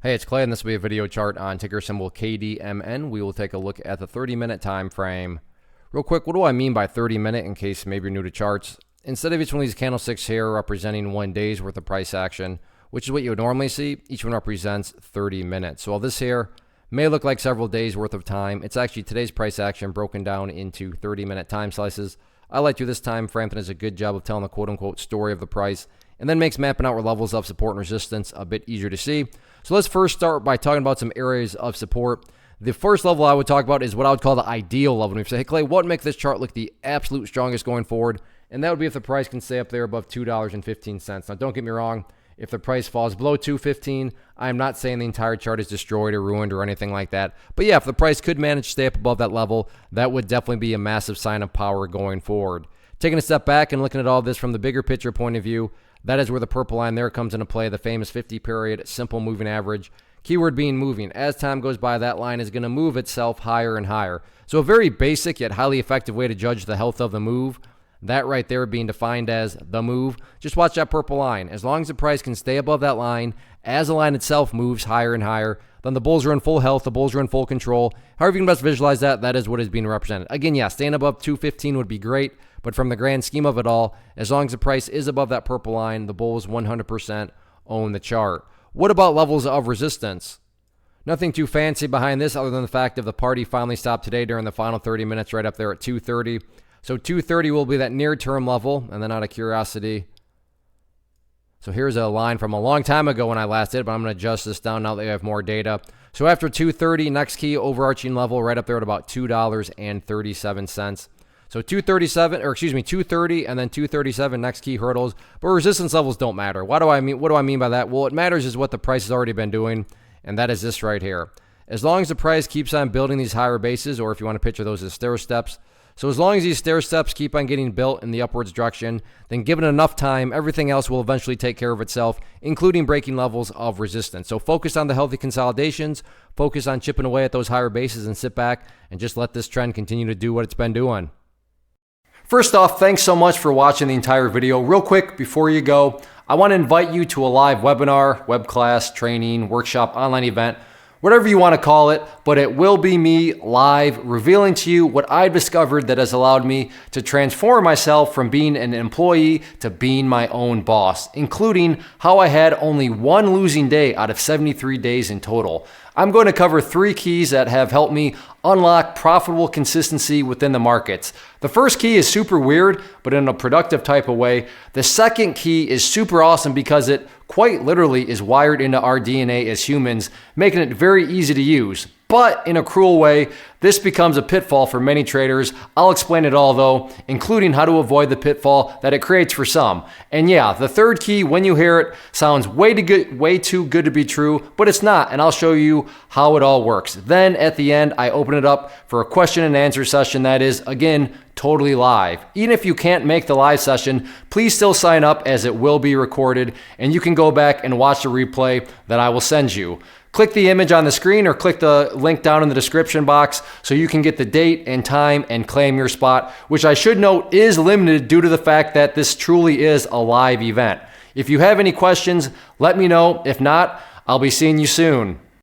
Hey, it's Clay, and this will be a video chart on ticker symbol KDMN. We will take a look at the 30-minute time frame. Real quick, what do I mean by 30-minute in case maybe you're new to charts? Instead of each one of these candlesticks here representing 1 day's worth of price action, which is what you would normally see, each one represents 30 minutes. So while this here may look like several days worth of time, it's actually today's price action broken down into 30-minute time slices. I like to do this time frame that does a good job of telling the quote-unquote story of the price and then makes mapping out where levels of support and resistance a bit easier to see. So let's first start by talking about some areas of support. The first level I would talk about is what I would call the ideal level. And if you say, hey, Clay, what would make this chart look the absolute strongest going forward? And that would be if the price can stay up there above $2.15. Now, don't get me wrong. If the price falls below $2.15, I'm not saying the entire chart is destroyed or ruined or anything like that. But yeah, if the price could manage to stay up above that level, that would definitely be a massive sign of power going forward. Taking a step back and looking at all this from the bigger picture point of view, that is where the purple line there comes into play, the famous 50-period simple moving average. Keyword being moving. As time goes by, that line is going to move itself higher and higher. So a very basic yet highly effective way to judge the health of the move, that right there being defined as the move. Just watch that purple line. As long as the price can stay above that line, as the line itself moves higher and higher, then the bulls are in full health, the bulls are in full control. However you can best visualize that, that is what is being represented. Again, yeah, staying above 215 would be great, but from the grand scheme of it all, as long as the price is above that purple line, the bulls 100% own the chart. What about levels of resistance? Nothing too fancy behind this other than the fact of the party finally stopped today during the final 30 minutes right up there at 230. So 230 will be that near-term level, and then out of curiosity, so here's a line from a long time ago when I last did, but I'm going to adjust this down now that we have more data. So after 230, next key overarching level right up there at about $2.37. So 230 and then 237 next key hurdles, but resistance levels don't matter. What do I mean by that? Well, what matters is what the price has already been doing, and that is this right here. As long as the price keeps on building these higher bases, or if you want to picture those as stair steps, so as long as these stair steps keep on getting built in the upwards direction, then given enough time, everything else will eventually take care of itself, including breaking levels of resistance. So focus on the healthy consolidations, focus on chipping away at those higher bases, and sit back and just let this trend continue to do what it's been doing. First off, thanks so much for watching the entire video. Real quick, before you go, I want to invite you to a live webinar, web class, training, workshop, online event, whatever you want to call it, but it will be me live revealing to you what I've discovered that has allowed me to transform myself from being an employee to being my own boss, including how I had only one losing day out of 73 days in total. I'm going to cover 3 keys that have helped me unlock profitable consistency within the markets. The first key is super weird, but in a productive type of way. The second key is super awesome because it quite literally is wired into our DNA as humans, making it very easy to use. But in a cruel way, this becomes a pitfall for many traders. I'll explain it all though, including how to avoid the pitfall that it creates for some. And yeah, the third key, when you hear it, sounds way too good to be true, but it's not, and I'll show you how it all works. Then at the end, I open it up for a question and answer session that is, again, totally live. Even if you can't make the live session, please still sign up as it will be recorded, and you can go back and watch the replay that I will send you. Click the image on the screen or click the link down in the description box so you can get the date and time and claim your spot, which I should note is limited due to the fact that this truly is a live event. If you have any questions, let me know. If not, I'll be seeing you soon.